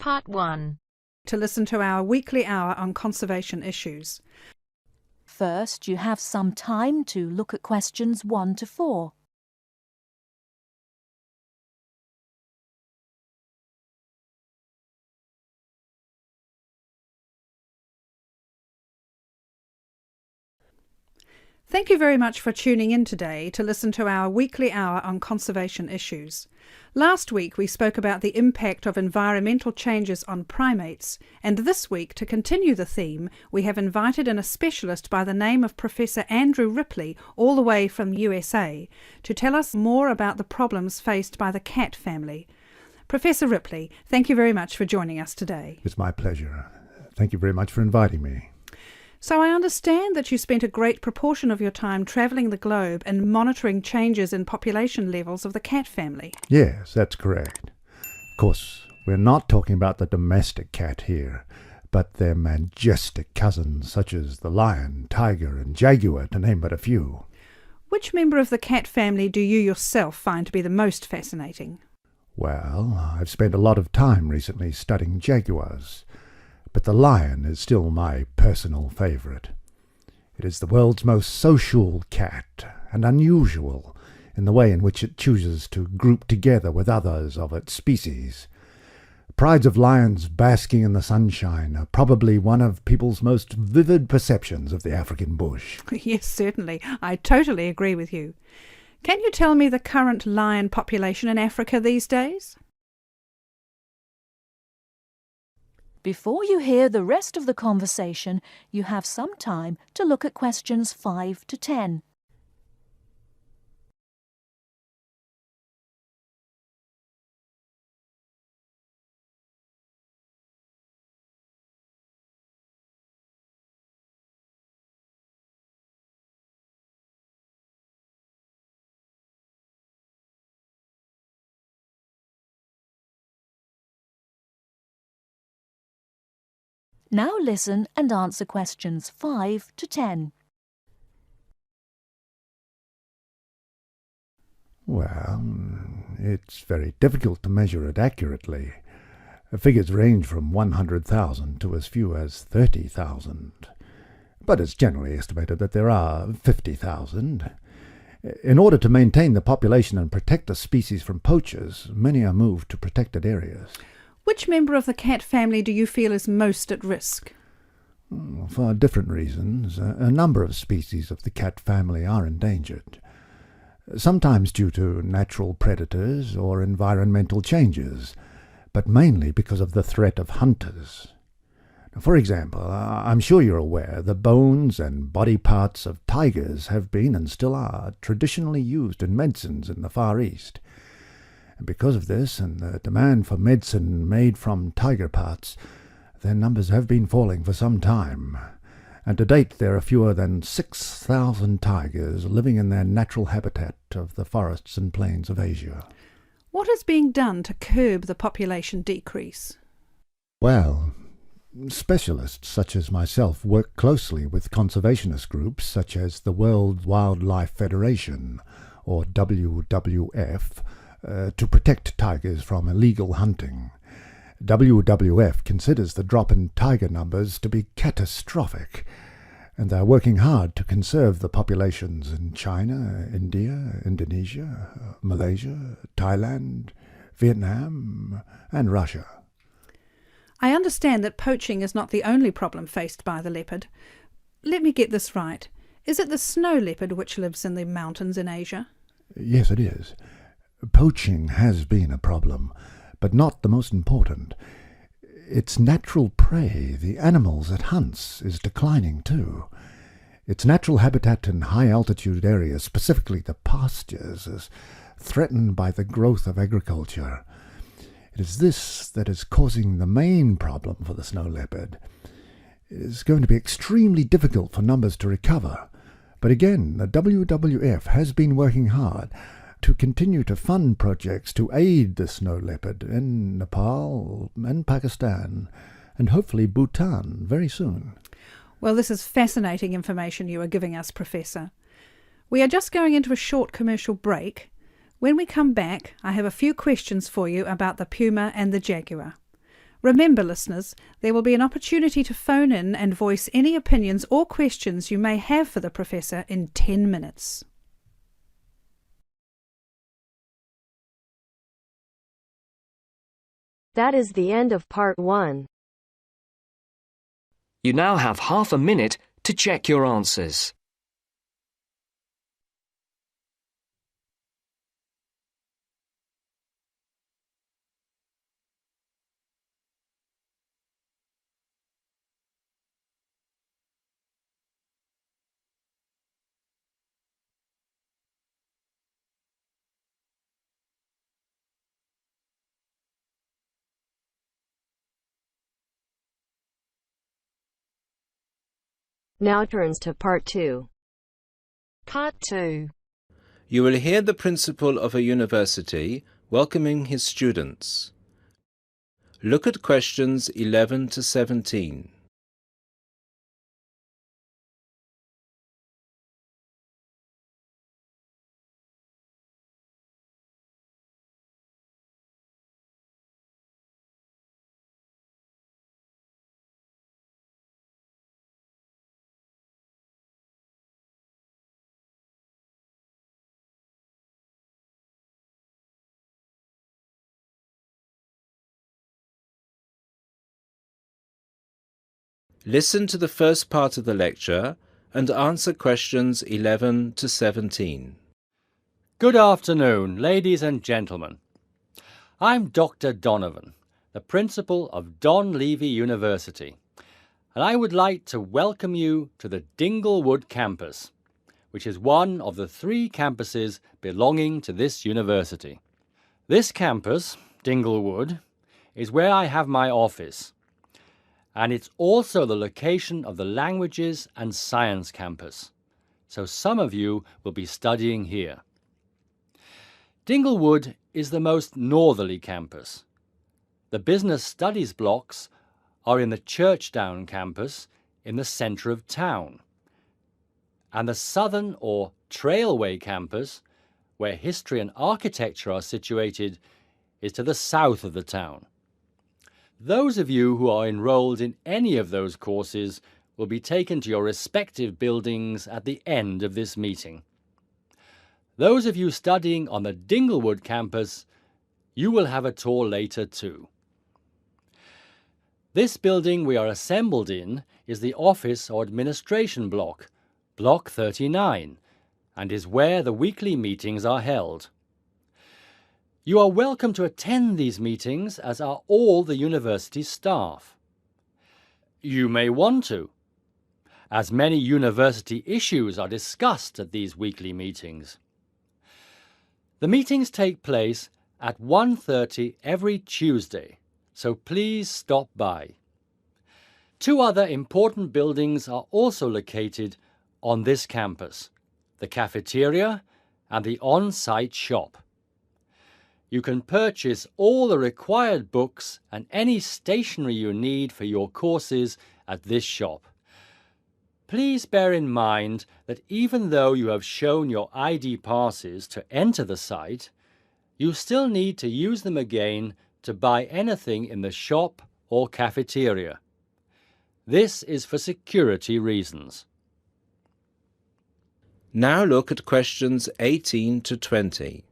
Part 1. To listen to our weekly hour on conservation issues. First, you have some time to look at questions 1 to 4. Thank you very much for tuning in today to listen to our weekly hour on conservation issues. Last week we spoke about the impact of environmental changes on primates, and this week, to continue the theme, we have invited in a specialist by the name of Professor Andrew Ripley, all the way from USA, to tell us more about the problems faced by the cat family. Professor Ripley, thank you very much for joining us today. It's my pleasure. Thank you very much for inviting me. So I understand that you spent a great proportion of your time travelling the globe and monitoring changes in population levels of the cat family. Yes, that's correct. Of course, we're not talking about the domestic cat here, but their majestic cousins such as the lion, tiger and jaguar, to name but a few. Which member of the cat family do you yourself find to be the most fascinating? Well, I've spent a lot of time recently studying jaguars, but the lion is still my personal favourite. It is the world's most social cat, and unusual in the way in which it chooses to group together with others of its species. Prides of lions basking in the sunshine are probably one of people's most vivid perceptions of the African bush. Yes, certainly. I totally agree with you. Can you tell me the current lion population in Africa these days? Before you hear the rest of the conversation, you have some time to look at questions 5 to 10. Now listen and answer questions 5 to 10. Well, it's very difficult to measure it accurately. Figures range from 100,000 to as few as 30,000. But it's generally estimated that there are 50,000. In order to maintain the population and protect the species from poachers, many are moved to protected areas. Which member of the cat family do you feel is most at risk? For different reasons, a number of species of the cat family are endangered, sometimes due to natural predators or environmental changes, but mainly because of the threat of hunters. For example, I'm sure you're aware the bones and body parts of tigers have been and still are traditionally used in medicines in the Far East. And because of this and the demand for medicine made from tiger parts, their numbers have been falling for some time, and to date there are fewer than 6,000 tigers living in their natural habitat of the forests and plains of Asia. What is being done to curb the population decrease? Well, specialists such as myself work closely with conservationist groups such as the World Wildlife Federation, or WWF, to protect tigers from illegal hunting. WWF considers the drop in tiger numbers to be catastrophic, and they are working hard to conserve the populations in China, India, Indonesia, Malaysia, Thailand, Vietnam, and Russia. I understand that poaching is not the only problem faced by the leopard. Let me get this right. Is it the snow leopard which lives in the mountains in Asia? Yes, it is. Poaching has been a problem, but not the most important. Its natural prey, the animals it hunts, is declining too. Its natural habitat in high-altitude areas, specifically the pastures, is threatened by the growth of agriculture. It is this that is causing the main problem for the snow leopard. It is going to be extremely difficult for numbers to recover, but again, the WWF has been working hard to continue to fund projects to aid the snow leopard in Nepal and Pakistan, and hopefully Bhutan very soon. Well, this is fascinating information you are giving us, Professor. We are just going into a short commercial break. When we come back, I have a few questions for you about the puma and the jaguar. Remember, listeners, there will be an opportunity to phone in and voice any opinions or questions you may have for the Professor in 10 minutes. That is the end of part 1. You now have half a minute to check your answers. Now turns to part 2. Part 2. You will hear the principal of a university welcoming his students. Look at questions 11 to 17. Listen to the first part of the lecture and answer questions 11 to 17. Good afternoon, ladies and gentlemen. I'm Dr. Donovan, the principal of Don Levy University, and I would like to welcome you to the Dinglewood campus, which is one of the 3 campuses belonging to this university. This campus, Dinglewood, is where I have my office, and it's also the location of the Languages and Science campus, so some of you will be studying here. Dinglewood is the most northerly campus. The Business Studies blocks are in the Churchdown campus in the centre of town, and the Southern or Trailway campus, where history and architecture are situated, is to the south of the town. Those of you who are enrolled in any of those courses will be taken to your respective buildings at the end of this meeting. Those of you studying on the Dinglewood campus, you will have a tour later too. This building we are assembled in is the office or administration block, Block 39, and is where the weekly meetings are held. You are welcome to attend these meetings, as are all the university staff. You may want to, as many university issues are discussed at these weekly meetings. The meetings take place at 1:30 every Tuesday, so please stop by. 2 other important buildings are also located on this campus, the cafeteria and the on-site shop. You can purchase all the required books and any stationery you need for your courses at this shop. Please bear in mind that even though you have shown your ID passes to enter the site, you still need to use them again to buy anything in the shop or cafeteria. This is for security reasons. Now look at questions 18 to 20.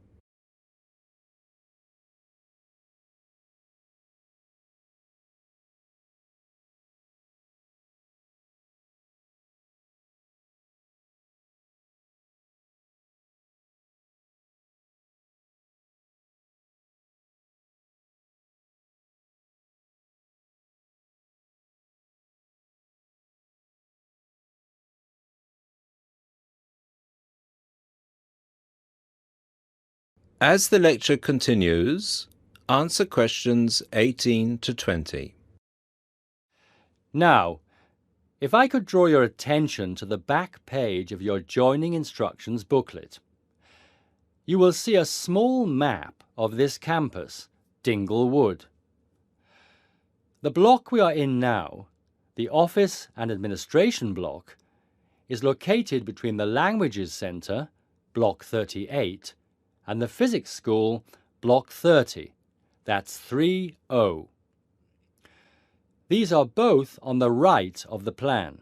As the lecture continues, answer questions 18 to 20. Now, if I could draw your attention to the back page of your joining instructions booklet, you will see a small map of this campus, Dinglewood. The block we are in now, the Office and Administration block, is located between the Languages Centre, Block 38, and the Physics School, Block 30. That's 30. These are both on the right of the plan.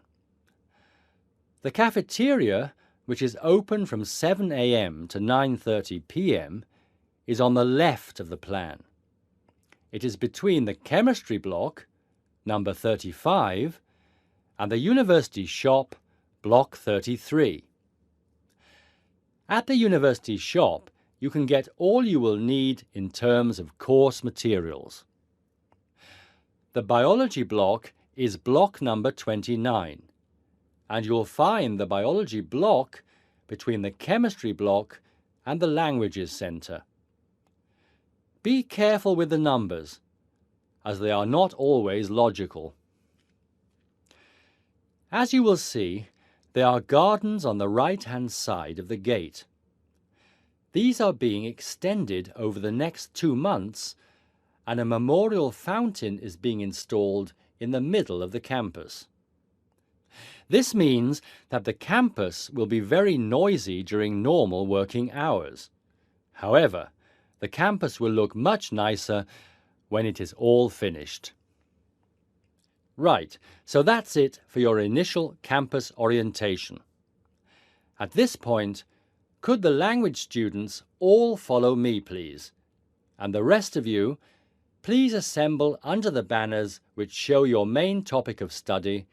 The cafeteria, which is open from 7 a.m. to 9:30 p.m., is on the left of the plan. It is between the chemistry block, number 35, and the university shop, block 33. At the university shop, you can get all you will need in terms of course materials. The biology block is block number 29, and you'll find the biology block between the chemistry block and the languages centre. Be careful with the numbers, as they are not always logical. As you will see, there are gardens on the right-hand side of the gate. These are being extended over the next 2 months, and a memorial fountain is being installed in the middle of the campus. This means that the campus will be very noisy during normal working hours. However, the campus will look much nicer when it is all finished. Right, so that's it for your initial campus orientation. At this point, could the language students all follow me, please? And the rest of you, please assemble under the banners which show your main topic of study,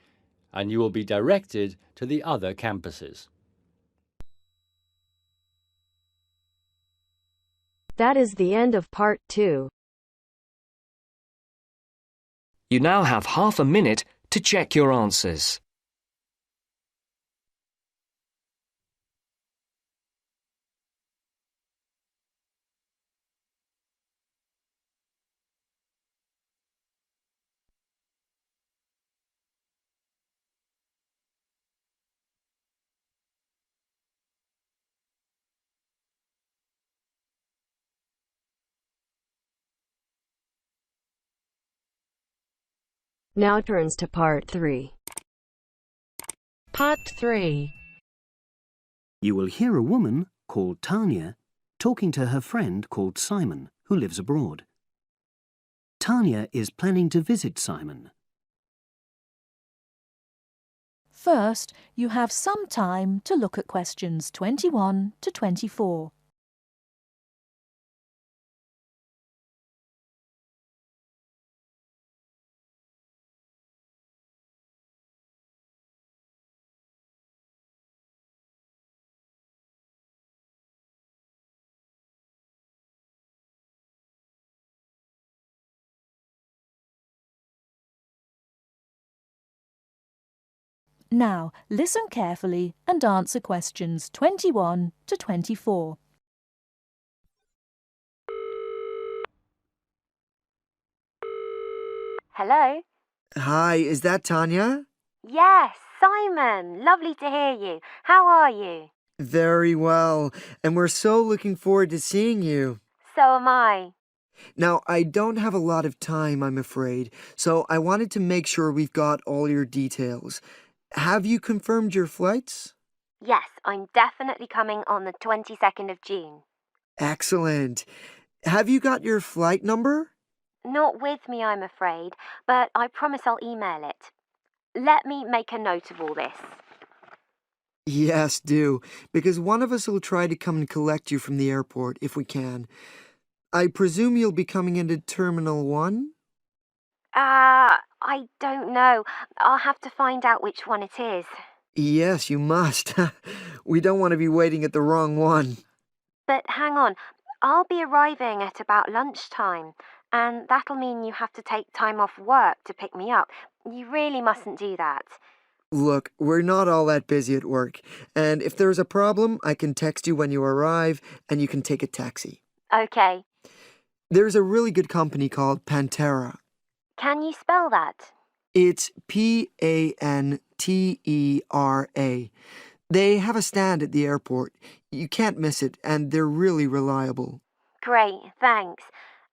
and you will be directed to the other campuses. That is the end of part 2. You now have half a minute to check your answers. Now turns to part 3. Part 3. You will hear a woman called Tanya talking to her friend called Simon, who lives abroad. Tanya is planning to visit Simon. First, you have some time to look at questions 21 to 24. Now, listen carefully and answer questions 21 to 24. Hello? Hi, is that Tanya? Yes, Simon. Lovely to hear you. How are you? Very well, and we're so looking forward to seeing you. So am I. Now, I don't have a lot of time, I'm afraid, so I wanted to make sure we've got all your details. Have you confirmed your flights? Yes, I'm definitely coming on the 22nd of June. Excellent. Have you got your flight number? Not with me, I'm afraid, but I promise I'll email it. Let me make a note of all this. Yes, do, because one of us will try to come and collect you from the airport if we can. I presume you'll be coming into Terminal 1? I don't know. I'll have to find out which one it is. Yes, you must. We don't want to be waiting at the wrong one. But hang on, I'll be arriving at about lunchtime, and that'll mean you have to take time off work to pick me up. You really mustn't do that. Look, we're not all that busy at work, and if there's a problem, I can text you when you arrive, and you can take a taxi. Okay. There's a really good company called Pantera. Can you spell that? It's Pantera. They have a stand at the airport. You can't miss it, and they're really reliable. Great, thanks.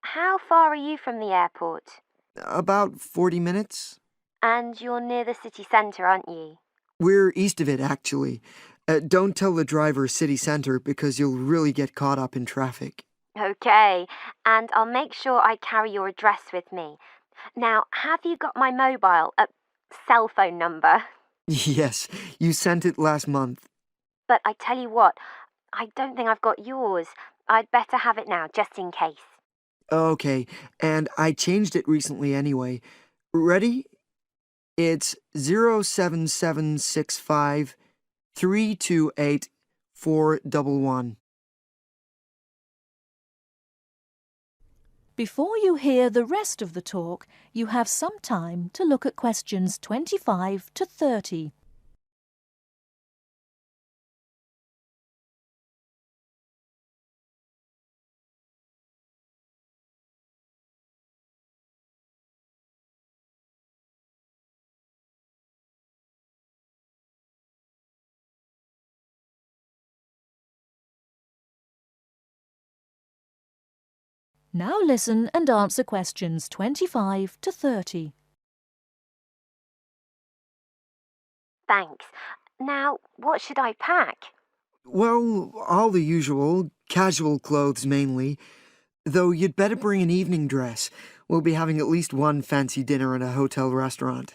How far are you from the airport? About 40 minutes. And you're near the city centre, aren't you? We're east of it, actually. Don't tell the driver city centre because you'll really get caught up in traffic. Okay, and I'll make sure I carry your address with me. Now, have you got my mobile, cell phone number? Yes, you sent it last month. But I tell you what, I don't think I've got yours. I'd better have it now, just in case. Okay, and I changed it recently anyway. Ready? It's 07765 328 411. Before you hear the rest of the talk, you have some time to look at questions 25 to 30. Now listen and answer questions 25 to 30. Thanks. Now, what should I pack? Well, all the usual, casual clothes mainly. Though you'd better bring an evening dress. We'll be having at least one fancy dinner in a hotel restaurant.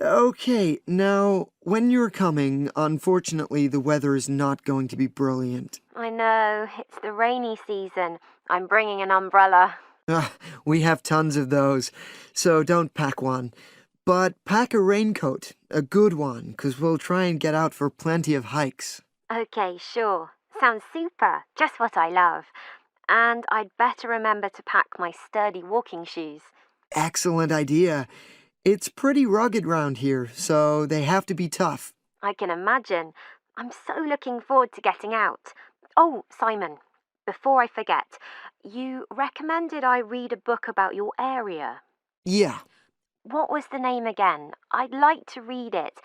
Okay, now, when you're coming, unfortunately the weather is not going to be brilliant. I know, it's the rainy season. I'm bringing an umbrella. We have tons of those, so don't pack one. But pack a raincoat, a good one, 'cause we'll try and get out for plenty of hikes. Okay, sure. Sounds super. Just what I love. And I'd better remember to pack my sturdy walking shoes. Excellent idea. It's pretty rugged round here, so they have to be tough. I can imagine. I'm so looking forward to getting out. Oh, Simon, before I forget, you recommended I read a book about your area. Yeah. What was the name again? I'd like to read it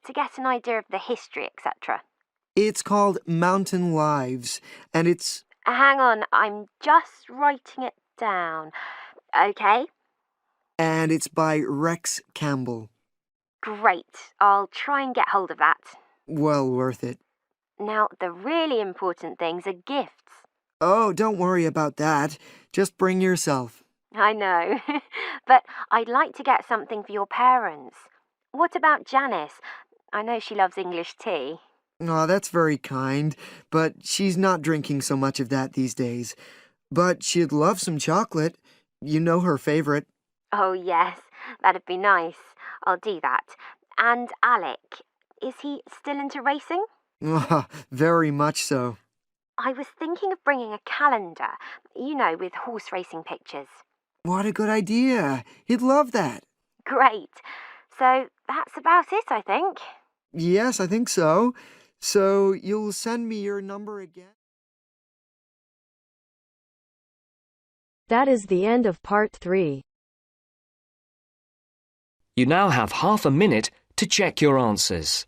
to get an idea of the history, etc. It's called Mountain Lives, and it's... Hang on, I'm just writing it down. Okay? And it's by Rex Campbell. Great. I'll try and get hold of that. Well worth it. Now, the really important things are gifts. Oh, don't worry about that. Just bring yourself. I know. But I'd like to get something for your parents. What about Janice? I know she loves English tea. Oh, that's very kind, but she's not drinking so much of that these days. But she'd love some chocolate. You know her favorite. Oh, yes. That'd be nice. I'll do that. And Alec, is he still into racing? Very much so. I was thinking of bringing a calendar, with horse racing pictures. What a good idea. He'd love that. Great. So that's about it, I think. Yes, I think so. So you'll send me your number again? That is the end of part 3. You now have half a minute to check your answers.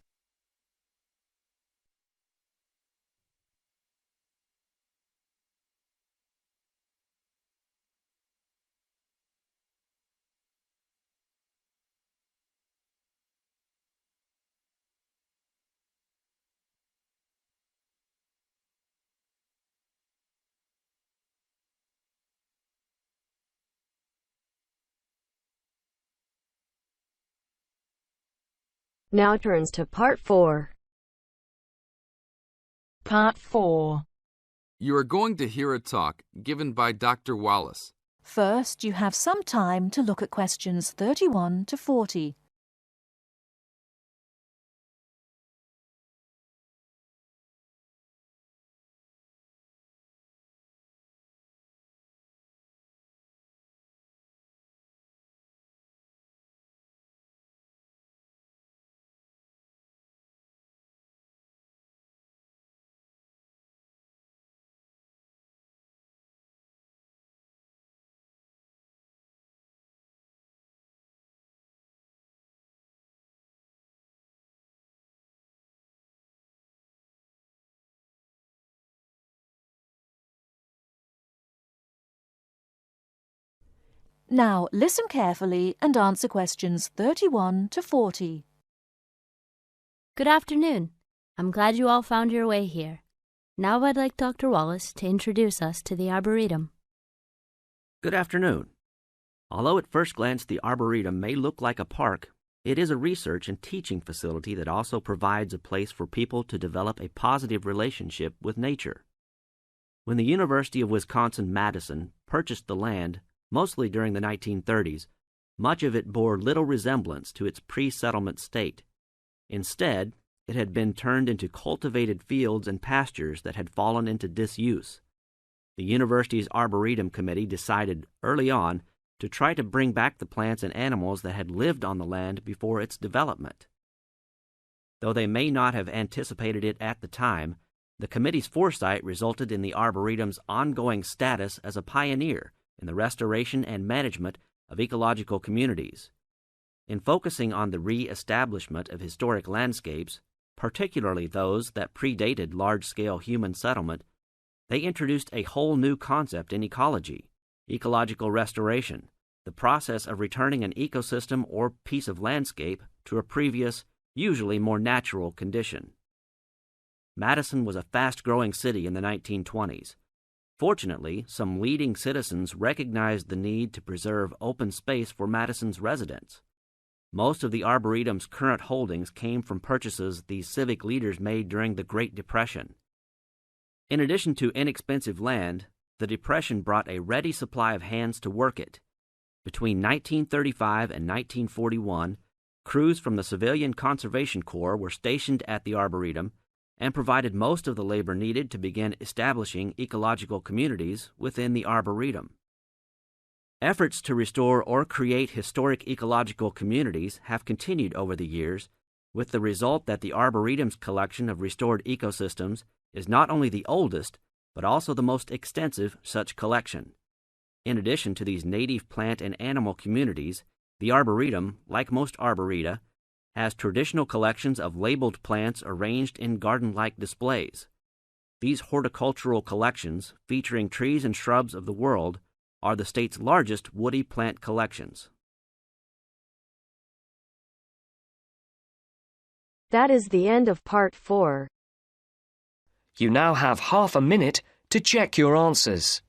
Now turns to part 4. Part 4. You are going to hear a talk given by Dr. Wallace. First, you have some time to look at questions 31 to 40. Now, listen carefully and answer questions 31 to 40. Good afternoon. I'm glad you all found your way here. Now I'd like Dr. Wallace to introduce us to the Arboretum. Good afternoon. Although at first glance the Arboretum may look like a park, it is a research and teaching facility that also provides a place for people to develop a positive relationship with nature. When the University of Wisconsin-Madison purchased the land, mostly during the 1930s, much of it bore little resemblance to its pre-settlement state. Instead, it had been turned into cultivated fields and pastures that had fallen into disuse. The university's Arboretum Committee decided early on to try to bring back the plants and animals that had lived on the land before its development. Though they may not have anticipated it at the time, the committee's foresight resulted in the Arboretum's ongoing status as a pioneer in the restoration and management of ecological communities. In focusing on the re-establishment of historic landscapes, particularly those that predated large-scale human settlement, they introduced a whole new concept in ecology: ecological restoration, the process of returning an ecosystem or piece of landscape to a previous, usually more natural condition. Madison was a fast-growing city in the 1920s. Fortunately, some leading citizens recognized the need to preserve open space for Madison's residents. Most of the Arboretum's current holdings came from purchases these civic leaders made during the Great Depression. In addition to inexpensive land, the Depression brought a ready supply of hands to work it. Between 1935 and 1941, crews from the Civilian Conservation Corps were stationed at the Arboretum and provided most of the labor needed to begin establishing ecological communities within the Arboretum. Efforts to restore or create historic ecological communities have continued over the years, with the result that the Arboretum's collection of restored ecosystems is not only the oldest, but also the most extensive such collection. In addition to these native plant and animal communities, the Arboretum, like most arboreta, has traditional collections of labeled plants arranged in garden-like displays. These horticultural collections, featuring trees and shrubs of the world, are the state's largest woody plant collections. That is the end of part 4. You now have half a minute to check your answers.